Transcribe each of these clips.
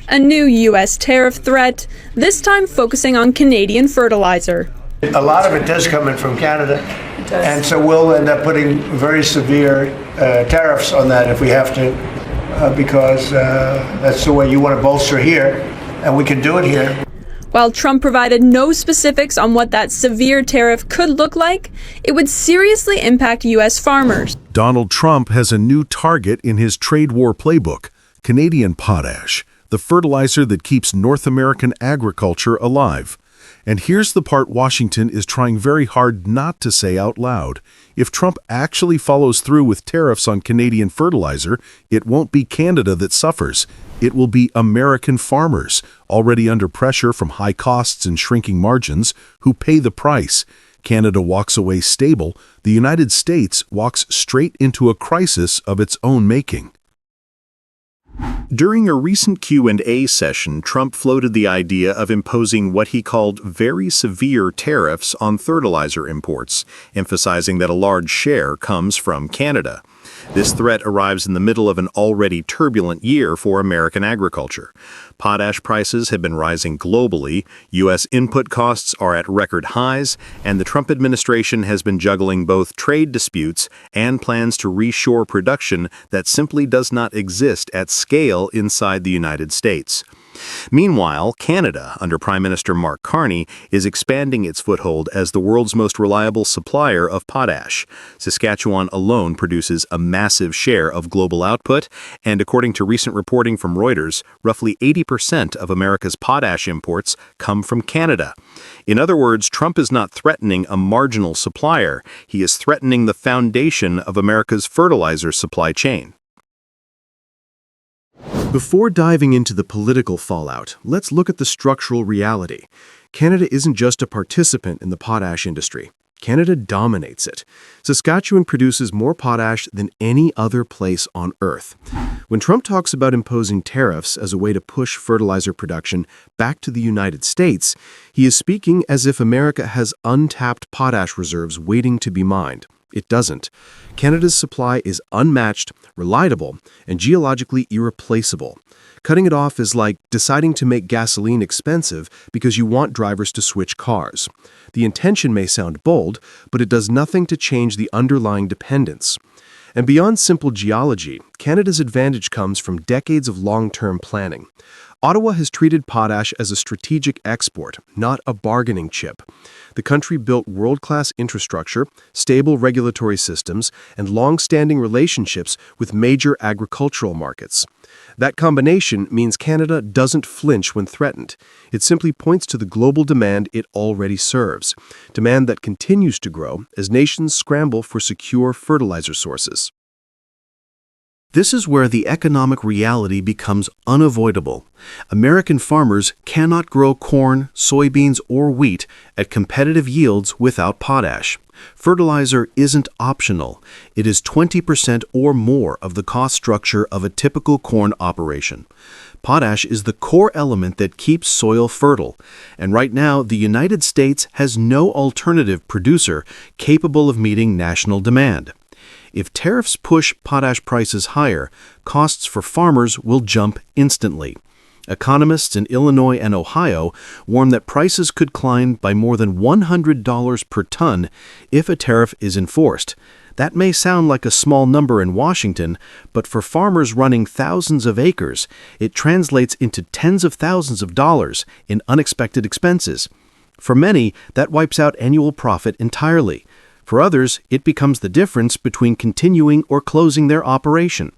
A new U.S. tariff threat, this time focusing on Canadian fertilizer. A lot of it does come in from Canada, and so we'll end up putting very severe tariffs on that if we have to, because that's the way you want to bolster here, and we can do it here. While Trump provided no specifics on what that severe tariff could look like, it would seriously impact U.S. farmers. Donald Trump has a new target in his trade war playbook: Canadian potash, the fertilizer that keeps North American agriculture alive. And here's the part Washington is trying very hard not to say out loud. If Trump actually follows through with tariffs on Canadian fertilizer, it won't be Canada that suffers. It will be American farmers, already under pressure from high costs and shrinking margins, who pay the price. Canada walks away stable. The United States walks straight into a crisis of its own making. During a recent Q&A session, Trump floated the idea of imposing what he called very severe tariffs on fertilizer imports, emphasizing that a large share comes from Canada. This threat arrives in the middle of an already turbulent year for American agriculture. Potash prices have been rising globally, U.S. input costs are at record highs, and the Trump administration has been juggling both trade disputes and plans to reshore production that simply does not exist at scale inside the United States. Meanwhile, Canada, under Prime Minister Mark Carney, is expanding its foothold as the world's most reliable supplier of potash. Saskatchewan alone produces a massive share of global output, and according to recent reporting from Reuters, roughly 80% of America's potash imports come from Canada. In other words, Trump is not threatening a marginal supplier. He is threatening the foundation of America's fertilizer supply chain. Before diving into the political fallout, let's look at the structural reality. Canada isn't just a participant in the potash industry. Canada dominates it. Saskatchewan produces more potash than any other place on Earth. When Trump talks about imposing tariffs as a way to push fertilizer production back to the United States, he is speaking as if America has untapped potash reserves waiting to be mined. It doesn't. Canada's supply is unmatched, reliable, and geologically irreplaceable. Cutting it off is like deciding to make gasoline expensive because you want drivers to switch cars. The intention may sound bold, but it does nothing to change the underlying dependence. And beyond simple geology, Canada's advantage comes from decades of long-term planning. Ottawa has treated potash as a strategic export, not a bargaining chip. The country built world-class infrastructure, stable regulatory systems, and long-standing relationships with major agricultural markets. That combination means Canada doesn't flinch when threatened. It simply points to the global demand it already serves, demand that continues to grow as nations scramble for secure fertilizer sources. This is where the economic reality becomes unavoidable. American farmers cannot grow corn, soybeans, or wheat at competitive yields without potash. Fertilizer isn't optional. It is 20% or more of the cost structure of a typical corn operation. Potash is the core element that keeps soil fertile, and right now the United States has no alternative producer capable of meeting national demand. If tariffs push potash prices higher, costs for farmers will jump instantly. Economists in Illinois and Ohio warn that prices could climb by more than $100 per ton if a tariff is enforced. That may sound like a small number in Washington, but for farmers running thousands of acres, it translates into tens of thousands of dollars in unexpected expenses. For many, that wipes out annual profit entirely. For others, it becomes the difference between continuing or closing their operation.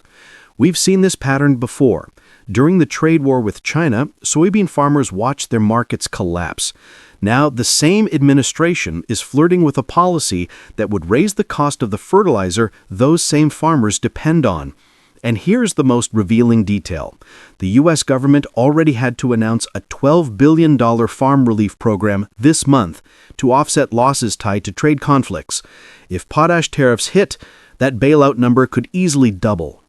We've seen this pattern before. During the trade war with China, soybean farmers watched their markets collapse. Now, the same administration is flirting with a policy that would raise the cost of the fertilizer those same farmers depend on. And here's the most revealing detail. The U.S. government already had to announce a $12 billion farm relief program this month to offset losses tied to trade conflicts. If potash tariffs hit, that bailout number could easily double.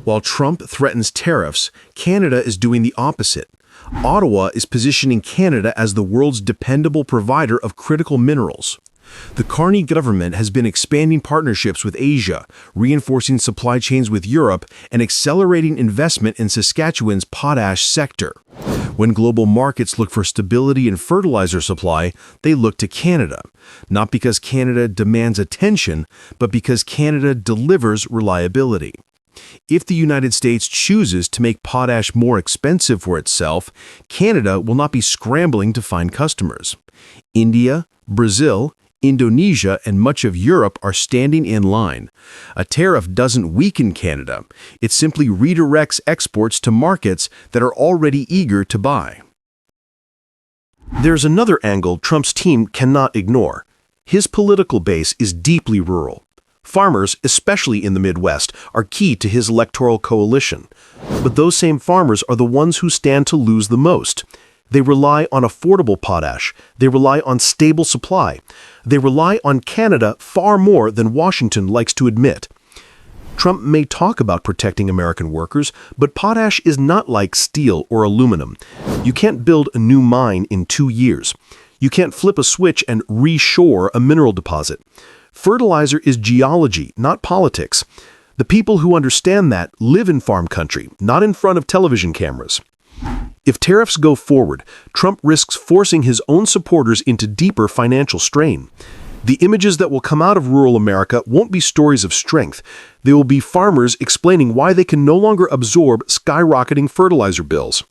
While Trump threatens tariffs, Canada is doing the opposite. Ottawa is positioning Canada as the world's dependable provider of critical minerals. The Carney government has been expanding partnerships with Asia, reinforcing supply chains with Europe, and accelerating investment in Saskatchewan's potash sector. When global markets look for stability in fertilizer supply, they look to Canada, not because Canada demands attention, but because Canada delivers reliability. If the United States chooses to make potash more expensive for itself, Canada will not be scrambling to find customers. India, Brazil, Indonesia, and much of Europe are standing in line. A tariff doesn't weaken Canada. It simply redirects exports to markets that are already eager to buy. There's another angle Trump's team cannot ignore. His political base is deeply rural. Farmers, especially in the Midwest, are key to his electoral coalition. But those same farmers are the ones who stand to lose the most. They rely on affordable potash. They rely on stable supply. They rely on Canada far more than Washington likes to admit. Trump may talk about protecting American workers, but potash is not like steel or aluminum. You can't build a new mine in 2 years. You can't flip a switch and reshore a mineral deposit. Fertilizer is geology, not politics. The people who understand that live in farm country, not in front of television cameras. If tariffs go forward, Trump risks forcing his own supporters into deeper financial strain. The images that will come out of rural America won't be stories of strength. They will be farmers explaining why they can no longer absorb skyrocketing fertilizer bills.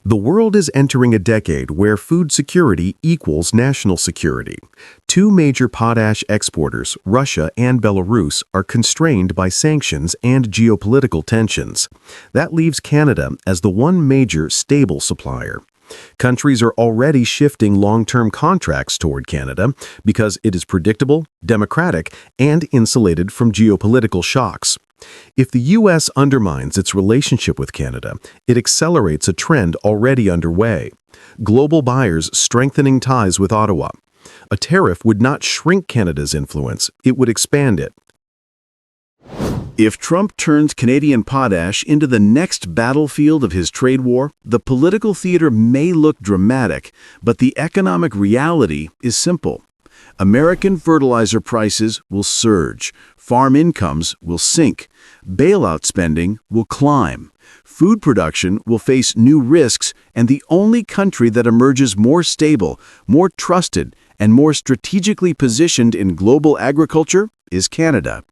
The world is entering a decade where food security equals national security. Two major potash exporters, Russia and Belarus, are constrained by sanctions and geopolitical tensions. That leaves Canada as the one major stable supplier. Countries are already shifting long-term contracts toward Canada because it is predictable, democratic, and insulated from geopolitical shocks. If the U.S. undermines its relationship with Canada, it accelerates a trend already underway. Global buyers strengthening ties with Ottawa. A tariff would not shrink Canada's influence, it would expand it. If Trump turns Canadian potash into the next battlefield of his trade war, the political theater may look dramatic, but the economic reality is simple. American fertilizer prices will surge, farm incomes will sink, bailout spending will climb, food production will face new risks, and the only country that emerges more stable, more trusted, and more strategically positioned in global agriculture is Canada.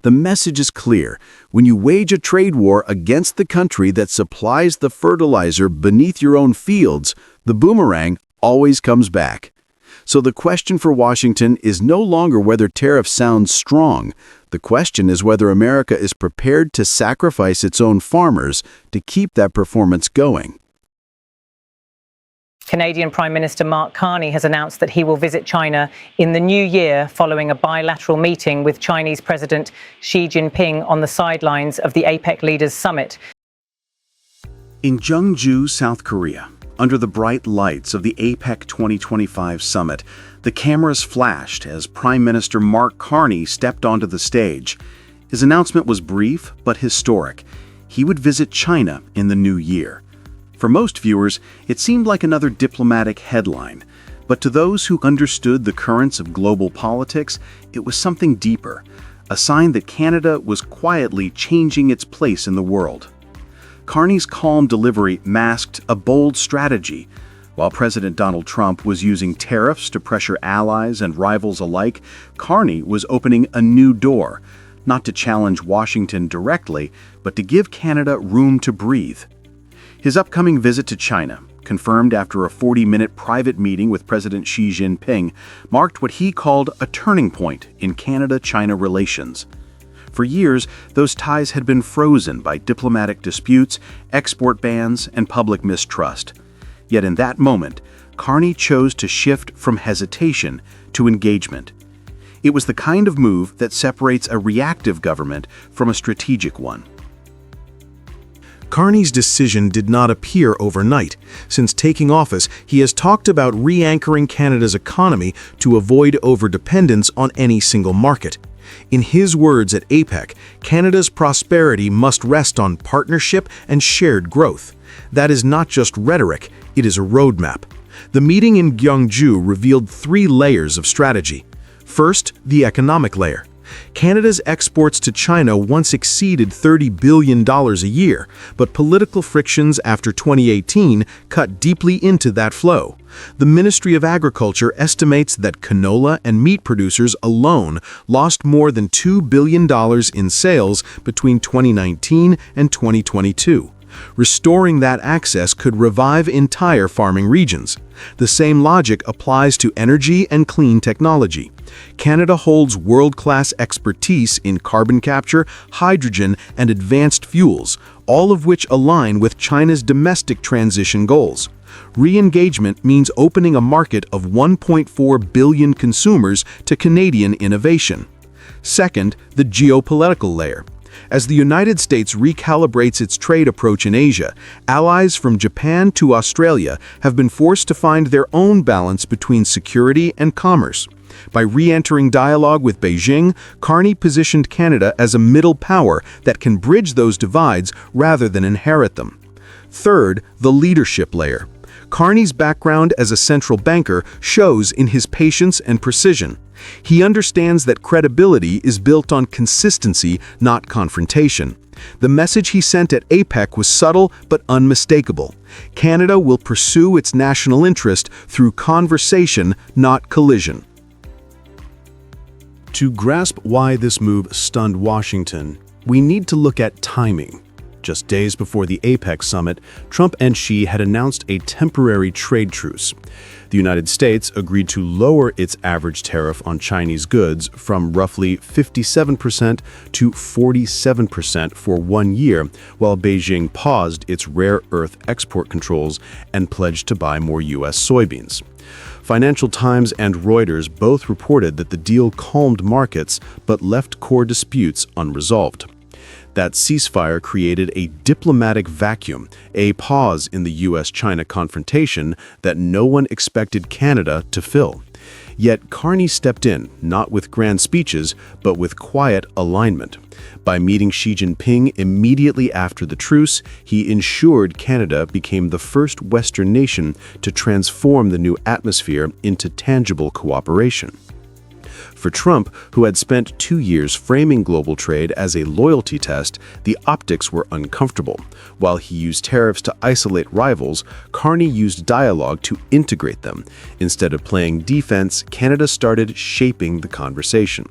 The message is clear. When you wage a trade war against the country that supplies the fertilizer beneath your own fields, the boomerang always comes back. So the question for Washington is no longer whether tariffs sound strong. The question is whether America is prepared to sacrifice its own farmers to keep that performance going. Canadian Prime Minister Mark Carney has announced that he will visit China in the new year following a bilateral meeting with Chinese President Xi Jinping on the sidelines of the APEC Leaders Summit. In Jeongju, South Korea, under the bright lights of the APEC 2025 summit, the cameras flashed as Prime Minister Mark Carney stepped onto the stage. His announcement was brief but historic. He would visit China in the new year. For most viewers, it seemed like another diplomatic headline. But to those who understood the currents of global politics, it was something deeper, a sign that Canada was quietly changing its place in the world. Carney's calm delivery masked a bold strategy. While President Donald Trump was using tariffs to pressure allies and rivals alike, Carney was opening a new door, not to challenge Washington directly, but to give Canada room to breathe. His upcoming visit to China, confirmed after a 40-minute private meeting with President Xi Jinping, marked what he called a turning point in Canada-China relations. For years, those ties had been frozen by diplomatic disputes, export bans, and public mistrust. Yet in that moment, Carney chose to shift from hesitation to engagement. It was the kind of move that separates a reactive government from a strategic one. Carney's decision did not appear overnight. Since taking office, he has talked about re-anchoring Canada's economy to avoid overdependence on any single market. In his words at APEC, Canada's prosperity must rest on partnership and shared growth. That is not just rhetoric, it is a roadmap. The meeting in Gyeongju revealed three layers of strategy. First, the economic layer. Canada's exports to China once exceeded $30 billion a year, but political frictions after 2018 cut deeply into that flow. The Ministry of Agriculture estimates that canola and meat producers alone lost more than $2 billion in sales between 2019 and 2022. Restoring that access could revive entire farming regions. The same logic applies to energy and clean technology. Canada holds world-class expertise in carbon capture, hydrogen, and advanced fuels, all of which align with China's domestic transition goals. Re-engagement means opening a market of 1.4 billion consumers to Canadian innovation. Second, the geopolitical layer. As the United States recalibrates its trade approach in Asia, allies from Japan to Australia have been forced to find their own balance between security and commerce. By re-entering dialogue with Beijing, Carney positioned Canada as a middle power that can bridge those divides rather than inherit them. Third, the leadership layer. Carney's background as a central banker shows in his patience and precision. He understands that credibility is built on consistency, not confrontation. The message he sent at APEC was subtle but unmistakable. Canada will pursue its national interest through conversation, not collision. To grasp why this move stunned Washington, we need to look at timing. Just days before the APEC summit, Trump and Xi had announced a temporary trade truce. The United States agreed to lower its average tariff on Chinese goods from roughly 57% to 47% for 1 year, while Beijing paused its rare earth export controls and pledged to buy more U.S. soybeans. Financial Times and Reuters both reported that the deal calmed markets but left core disputes unresolved. That ceasefire created a diplomatic vacuum, a pause in the U.S.-China confrontation that no one expected Canada to fill. Yet Carney stepped in, not with grand speeches, but with quiet alignment. By meeting Xi Jinping immediately after the truce, he ensured Canada became the first Western nation to transform the new atmosphere into tangible cooperation. For Trump, who had spent 2 years framing global trade as a loyalty test, the optics were uncomfortable. While he used tariffs to isolate rivals, Carney used dialogue to integrate them. Instead of playing defense, Canada started shaping the conversation.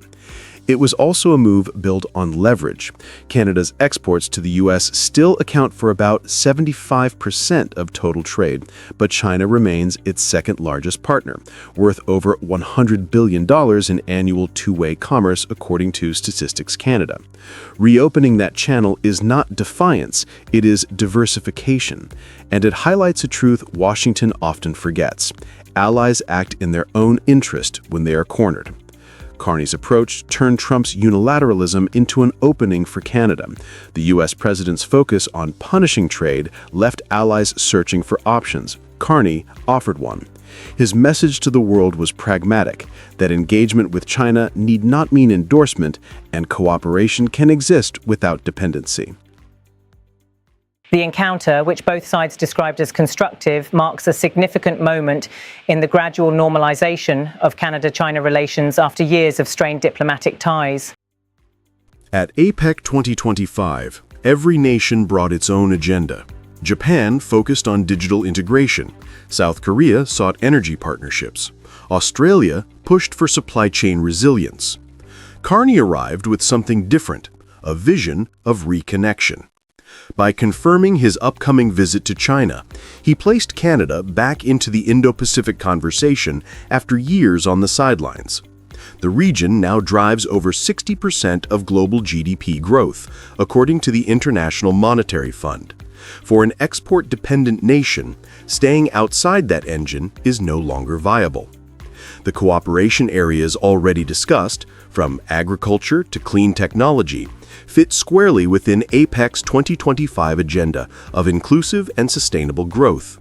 It was also a move built on leverage. Canada's exports to the U.S. still account for about 75% of total trade, but China remains its second largest partner, worth over $100 billion in annual two-way commerce, according to Statistics Canada. Reopening that channel is not defiance, it is diversification, and it highlights a truth Washington often forgets. Allies act in their own interest when they are cornered. Carney's approach turned Trump's unilateralism into an opening for Canada. The U.S. president's focus on punishing trade left allies searching for options. Carney offered one. His message to the world was pragmatic, that engagement with China need not mean endorsement, and cooperation can exist without dependency. The encounter, which both sides described as constructive, marks a significant moment in the gradual normalization of Canada-China relations after years of strained diplomatic ties. At APEC 2025, every nation brought its own agenda. Japan focused on digital integration. South Korea sought energy partnerships. Australia pushed for supply chain resilience. Carney arrived with something different, a vision of reconnection. By confirming his upcoming visit to China, he placed Canada back into the Indo-Pacific conversation after years on the sidelines. The region now drives over 60% of global GDP growth, according to the International Monetary Fund. For an export-dependent nation, staying outside that engine is no longer viable. The cooperation areas already discussed, from agriculture to clean technology, fit squarely within APEC's 2025 agenda of inclusive and sustainable growth.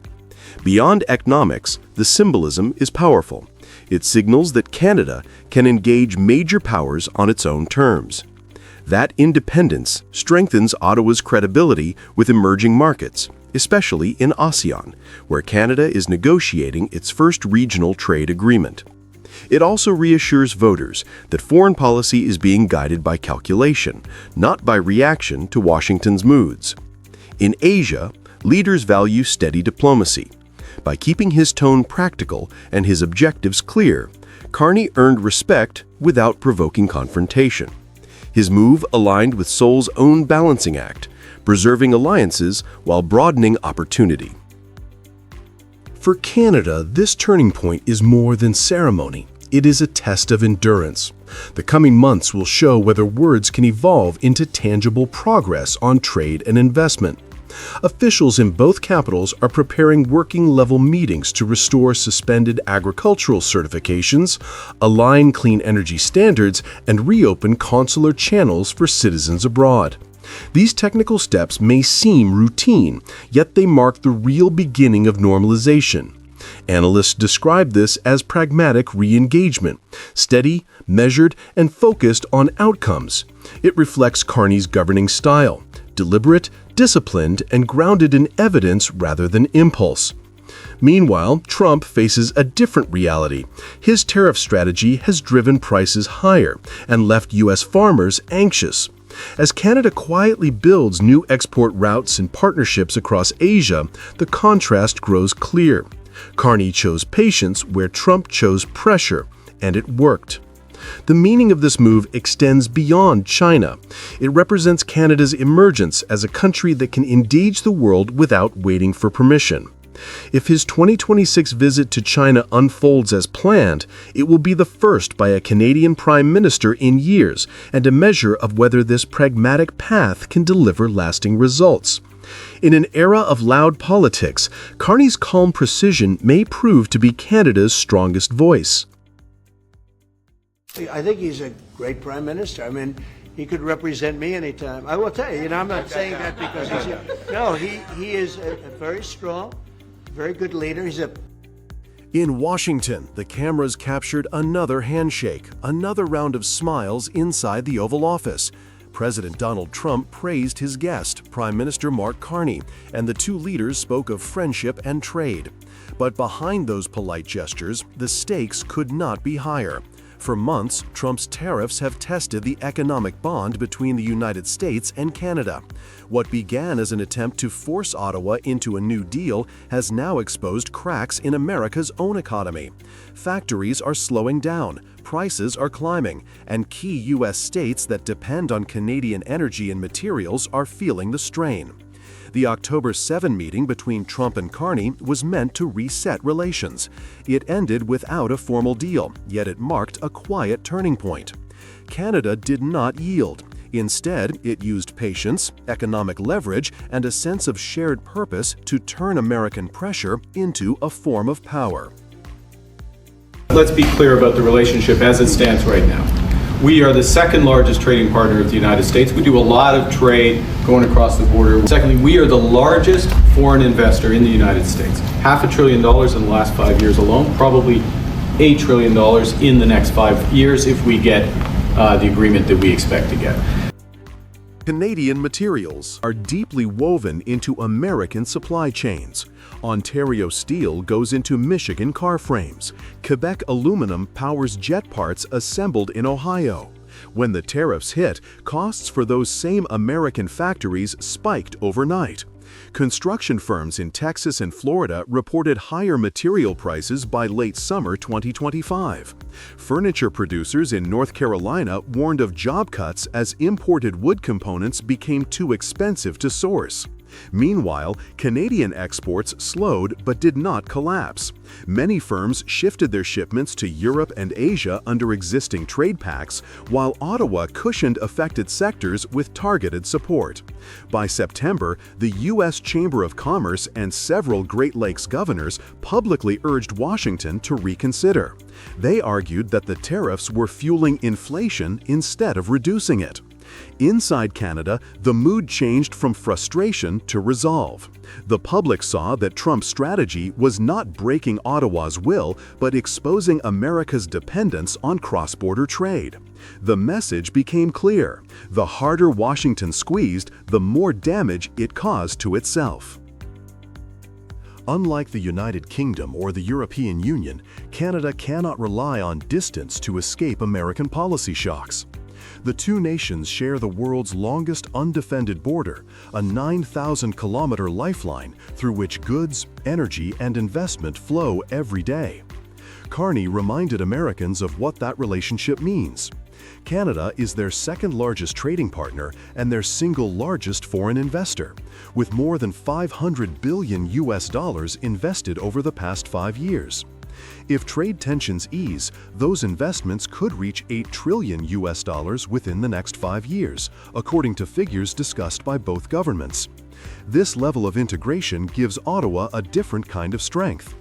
Beyond economics, the symbolism is powerful. It signals that Canada can engage major powers on its own terms. That independence strengthens Ottawa's credibility with emerging markets, especially in ASEAN, where Canada is negotiating its first regional trade agreement. It also reassures voters that foreign policy is being guided by calculation, not by reaction to Washington's moods. In Asia, leaders value steady diplomacy. By keeping his tone practical and his objectives clear, Carney earned respect without provoking confrontation. His move aligned with Seoul's own balancing act, preserving alliances while broadening opportunity. For Canada, this turning point is more than ceremony. It is a test of endurance. The coming months will show whether words can evolve into tangible progress on trade and investment. Officials in both capitals are preparing working-level meetings to restore suspended agricultural certifications, align clean energy standards, and reopen consular channels for citizens abroad. These technical steps may seem routine, yet they mark the real beginning of normalization. Analysts describe this as pragmatic re-engagement, steady, measured, and focused on outcomes. It reflects Carney's governing style, deliberate, disciplined, and grounded in evidence rather than impulse. Meanwhile, Trump faces a different reality. His tariff strategy has driven prices higher and left U.S. farmers anxious. As Canada quietly builds new export routes and partnerships across Asia, the contrast grows clear. Carney chose patience where Trump chose pressure, and it worked. The meaning of this move extends beyond China. It represents Canada's emergence as a country that can engage the world without waiting for permission. If his 2026 visit to China unfolds as planned, it will be the first by a Canadian Prime Minister in years and a measure of whether this pragmatic path can deliver lasting results. In an era of loud politics, Carney's calm precision may prove to be Canada's strongest voice. I think he's a great prime minister. I mean, he could represent me anytime. I will tell you, I'm not saying that because he is a very strong, very good leader. In Washington, the cameras captured another handshake, another round of smiles inside the Oval Office. President Donald Trump praised his guest, Prime Minister Mark Carney, and the two leaders spoke of friendship and trade. But behind those polite gestures, the stakes could not be higher. For months, Trump's tariffs have tested the economic bond between the United States and Canada. What began as an attempt to force Ottawa into a new deal has now exposed cracks in America's own economy. Factories are slowing down, prices are climbing, and key U.S. states that depend on Canadian energy and materials are feeling the strain. The October 7 meeting between Trump and Carney was meant to reset relations. It ended without a formal deal, yet it marked a quiet turning point. Canada did not yield. Instead, it used patience, economic leverage, and a sense of shared purpose to turn American pressure into a form of power. Let's be clear about the relationship as it stands right now. We are the second largest trading partner of the United States. We do a lot of trade going across the border. Secondly, we are the largest foreign investor in the United States. $500 billion in the last 5 years alone, probably $8 trillion in the next 5 years if we get the agreement that we expect to get. Canadian materials are deeply woven into American supply chains. Ontario steel goes into Michigan car frames. Quebec aluminum powers jet parts assembled in Ohio. When the tariffs hit, costs for those same American factories spiked overnight. Construction firms in Texas and Florida reported higher material prices by late summer 2025. Furniture producers in North Carolina warned of job cuts as imported wood components became too expensive to source. Meanwhile, Canadian exports slowed but did not collapse. Many firms shifted their shipments to Europe and Asia under existing trade pacts, while Ottawa cushioned affected sectors with targeted support. By September, the U.S. Chamber of Commerce and several Great Lakes governors publicly urged Washington to reconsider. They argued that the tariffs were fueling inflation instead of reducing it. Inside Canada, the mood changed from frustration to resolve. The public saw that Trump's strategy was not breaking Ottawa's will, but exposing America's dependence on cross-border trade. The message became clear. The harder Washington squeezed, the more damage it caused to itself. Unlike the United Kingdom or the European Union, Canada cannot rely on distance to escape American policy shocks. The two nations share the world's longest undefended border, a 9,000-kilometer lifeline through which goods, energy, and investment flow every day. Carney reminded Americans of what that relationship means. Canada is their second-largest trading partner and their single largest foreign investor, with more than $500 billion invested over the past 5 years. If trade tensions ease, those investments could reach $8 trillion within the next 5 years, according to figures discussed by both governments. This level of integration gives Ottawa a different kind of strength.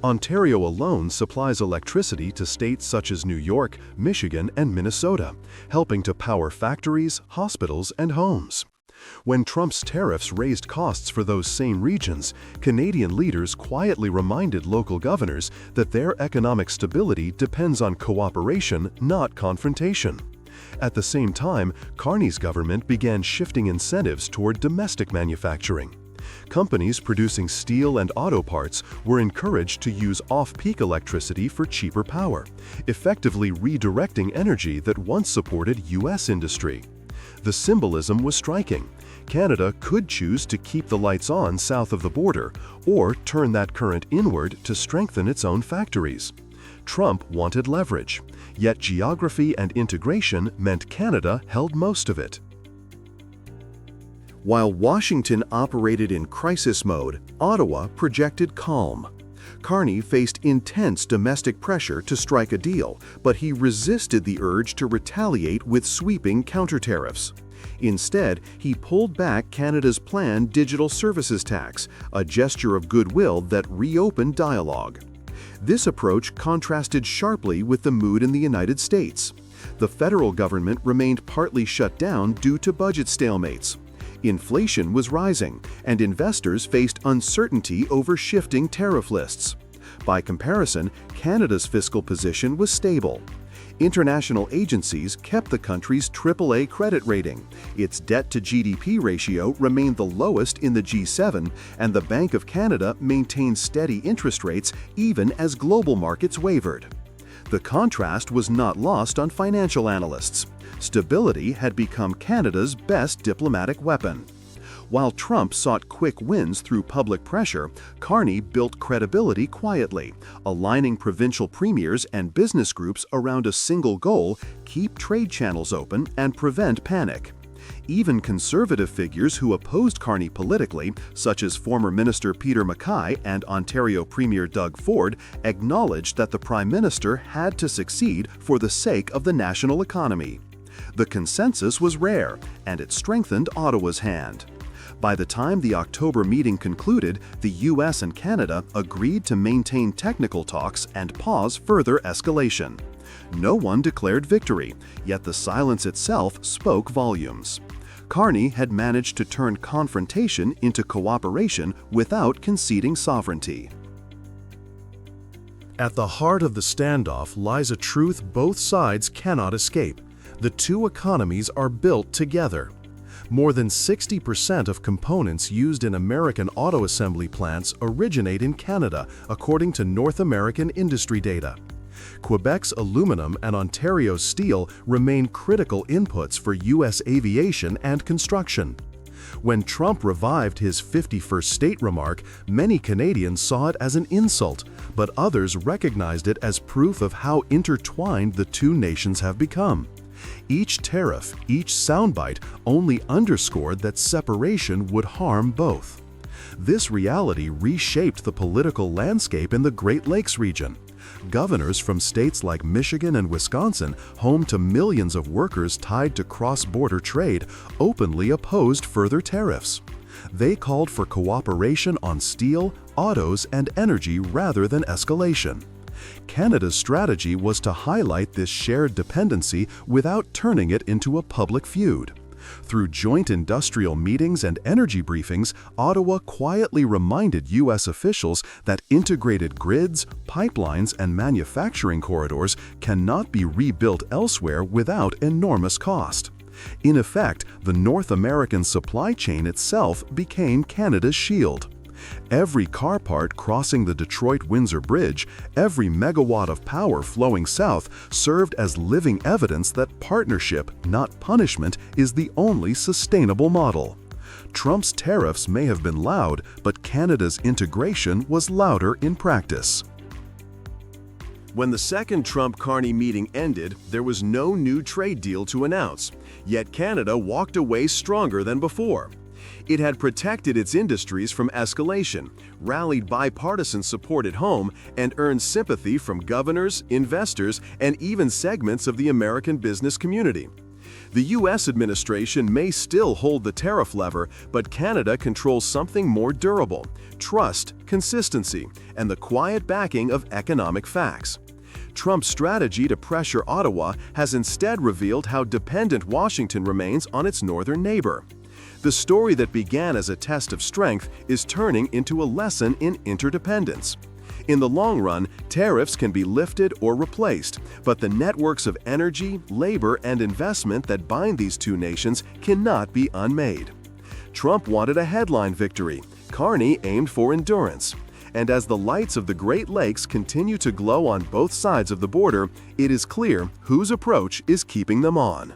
Ontario alone supplies electricity to states such as New York, Michigan, and Minnesota, helping to power factories, hospitals, and homes. When Trump's tariffs raised costs for those same regions, Canadian leaders quietly reminded local governors that their economic stability depends on cooperation, not confrontation. At the same time, Carney's government began shifting incentives toward domestic manufacturing. Companies producing steel and auto parts were encouraged to use off-peak electricity for cheaper power, effectively redirecting energy that once supported U.S. industry. The symbolism was striking. Canada could choose to keep the lights on south of the border or turn that current inward to strengthen its own factories. Trump wanted leverage, yet geography and integration meant Canada held most of it. While Washington operated in crisis mode, Ottawa projected calm. Carney faced intense domestic pressure to strike a deal, but he resisted the urge to retaliate with sweeping counter-tariffs. Instead, he pulled back Canada's planned digital services tax, a gesture of goodwill that reopened dialogue. This approach contrasted sharply with the mood in the United States. The federal government remained partly shut down due to budget stalemates. Inflation was rising, and investors faced uncertainty over shifting tariff lists. By comparison, Canada's fiscal position was stable. International agencies kept the country's AAA credit rating. Its debt-to-GDP ratio remained the lowest in the G7, and the Bank of Canada maintained steady interest rates even as global markets wavered. The contrast was not lost on financial analysts. Stability had become Canada's best diplomatic weapon. While Trump sought quick wins through public pressure, Carney built credibility quietly, aligning provincial premiers and business groups around a single goal: keep trade channels open and prevent panic. Even conservative figures who opposed Carney politically, such as former Minister Peter MacKay and Ontario Premier Doug Ford, acknowledged that the Prime Minister had to succeed for the sake of the national economy. The consensus was rare, and it strengthened Ottawa's hand. By the time the October meeting concluded, the U.S. and Canada agreed to maintain technical talks and pause further escalation. No one declared victory, yet the silence itself spoke volumes. Carney had managed to turn confrontation into cooperation without conceding sovereignty. At the heart of the standoff lies a truth both sides cannot escape. The two economies are built together. More than 60% of components used in American auto assembly plants originate in Canada, according to North American industry data. Quebec's aluminum and Ontario's steel remain critical inputs for U.S. aviation and construction. When Trump revived his 51st state remark, many Canadians saw it as an insult, but others recognized it as proof of how intertwined the two nations have become. Each tariff, each soundbite only underscored that separation would harm both. This reality reshaped the political landscape in the Great Lakes region. Governors from states like Michigan and Wisconsin, home to millions of workers tied to cross-border trade, openly opposed further tariffs. They called for cooperation on steel, autos, and energy rather than escalation. Canada's strategy was to highlight this shared dependency without turning it into a public feud. Through joint industrial meetings and energy briefings, Ottawa quietly reminded U.S. officials that integrated grids, pipelines, and manufacturing corridors cannot be rebuilt elsewhere without enormous cost. In effect, the North American supply chain itself became Canada's shield. Every car part crossing the Detroit-Windsor Bridge, every megawatt of power flowing south served as living evidence that partnership, not punishment, is the only sustainable model. Trump's tariffs may have been loud, but Canada's integration was louder in practice. When the second Trump-Carney meeting ended, there was no new trade deal to announce, yet Canada walked away stronger than before. It had protected its industries from escalation, rallied bipartisan support at home, and earned sympathy from governors, investors, and even segments of the American business community. The U.S. administration may still hold the tariff lever, but Canada controls something more durable: trust, consistency, and the quiet backing of economic facts. Trump's strategy to pressure Ottawa has instead revealed how dependent Washington remains on its northern neighbor. The story that began as a test of strength is turning into a lesson in interdependence. In the long run, tariffs can be lifted or replaced, but the networks of energy, labor, and investment that bind these two nations cannot be unmade. Trump wanted a headline victory. Carney aimed for endurance. And as the lights of the Great Lakes continue to glow on both sides of the border, it is clear whose approach is keeping them on.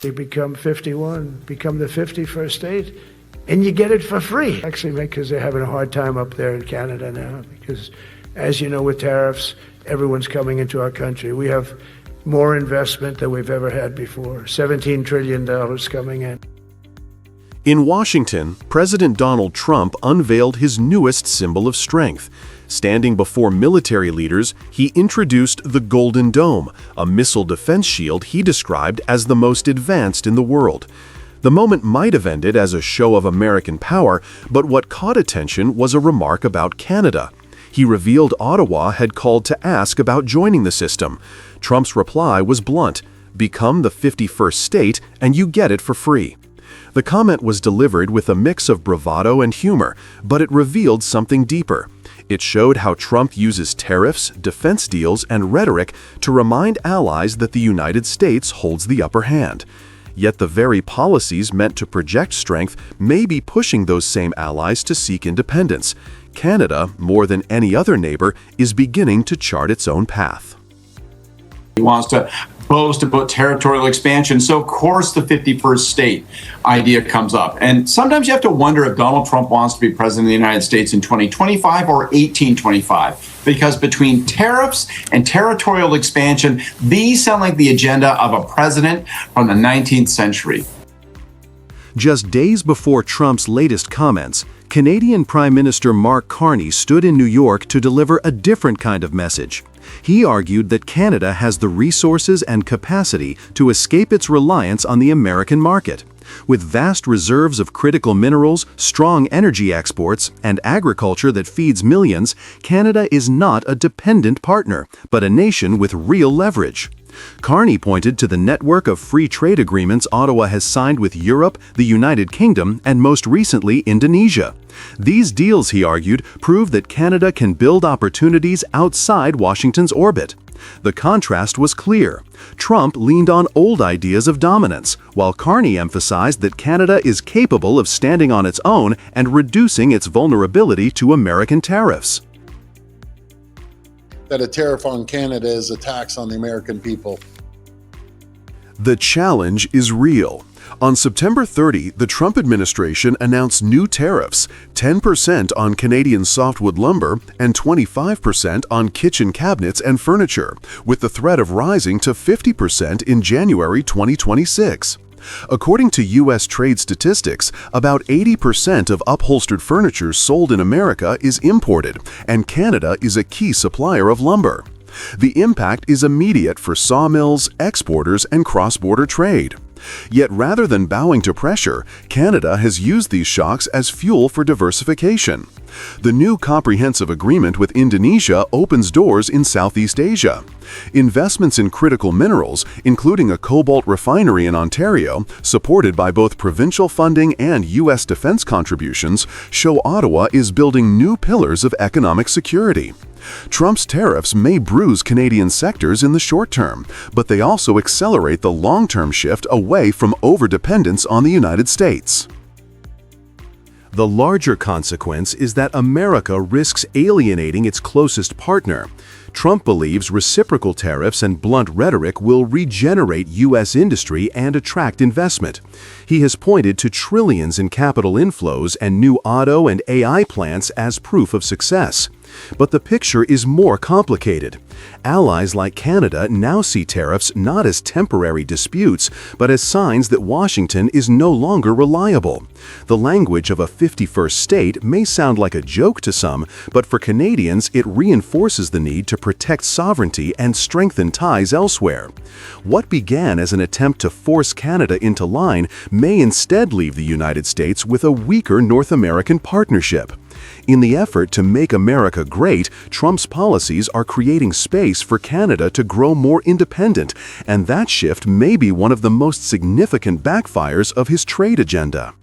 They become 51, become the 51st state, and you get it for free. Actually, because they're having a hard time up there in Canada now, because as you know, with tariffs, everyone's coming into our country. We have more investment than we've ever had before, $17 trillion coming in. In Washington, President Donald Trump unveiled his newest symbol of strength. Standing before military leaders, he introduced the Golden Dome, a missile defense shield he described as the most advanced in the world. The moment might have ended as a show of American power, but what caught attention was a remark about Canada. He revealed Ottawa had called to ask about joining the system. Trump's reply was blunt: "Become the 51st state and you get it for free." The comment was delivered with a mix of bravado and humor, but it revealed something deeper. It showed how Trump uses tariffs, defense deals, and rhetoric to remind allies that the United States holds the upper hand. Yet the very policies meant to project strength may be pushing those same allies to seek independence. Canada, more than any other neighbor, is beginning to chart its own path. He wants to boast about territorial expansion, so of course the 51st state idea comes up. And sometimes you have to wonder if Donald Trump wants to be president of the United States in 2025 or 1825, because between tariffs and territorial expansion, these sound like the agenda of a president from the 19th century. Just days before Trump's latest comments, Canadian Prime Minister Mark Carney stood in New York to deliver a different kind of message. He argued that Canada has the resources and capacity to escape its reliance on the American market. With vast reserves of critical minerals, strong energy exports, and agriculture that feeds millions, Canada is not a dependent partner, but a nation with real leverage. Carney pointed to the network of free trade agreements Ottawa has signed with Europe, the United Kingdom, and most recently Indonesia. These deals, he argued, prove that Canada can build opportunities outside Washington's orbit. The contrast was clear. Trump leaned on old ideas of dominance, while Carney emphasized that Canada is capable of standing on its own and reducing its vulnerability to American tariffs. That a tariff on Canada is a tax on the American people. The challenge is real. On September 30, the Trump administration announced new tariffs, 10% on Canadian softwood lumber and 25% on kitchen cabinets and furniture, with the threat of rising to 50% in January 2026. According to U.S. trade statistics, about 80% of upholstered furniture sold in America is imported, and Canada is a key supplier of lumber. The impact is immediate for sawmills, exporters, and cross-border trade. Yet rather than bowing to pressure, Canada has used these shocks as fuel for diversification. The new comprehensive agreement with Indonesia opens doors in Southeast Asia. Investments in critical minerals, including a cobalt refinery in Ontario, supported by both provincial funding and U.S. defense contributions, show Ottawa is building new pillars of economic security. Trump's tariffs may bruise Canadian sectors in the short term, but they also accelerate the long-term shift away from overdependence on the United States. The larger consequence is that America risks alienating its closest partner. Trump believes reciprocal tariffs and blunt rhetoric will regenerate U.S. industry and attract investment. He has pointed to trillions in capital inflows and new auto and AI plants as proof of success. But the picture is more complicated. Allies like Canada now see tariffs not as temporary disputes, but as signs that Washington is no longer reliable. The language of a 51st state may sound like a joke to some, but for Canadians it reinforces the need to protect sovereignty and strengthen ties elsewhere. What began as an attempt to force Canada into line may instead leave the United States with a weaker North American partnership. In the effort to make America great, Trump's policies are creating space for Canada to grow more independent, and that shift may be one of the most significant backfires of his trade agenda.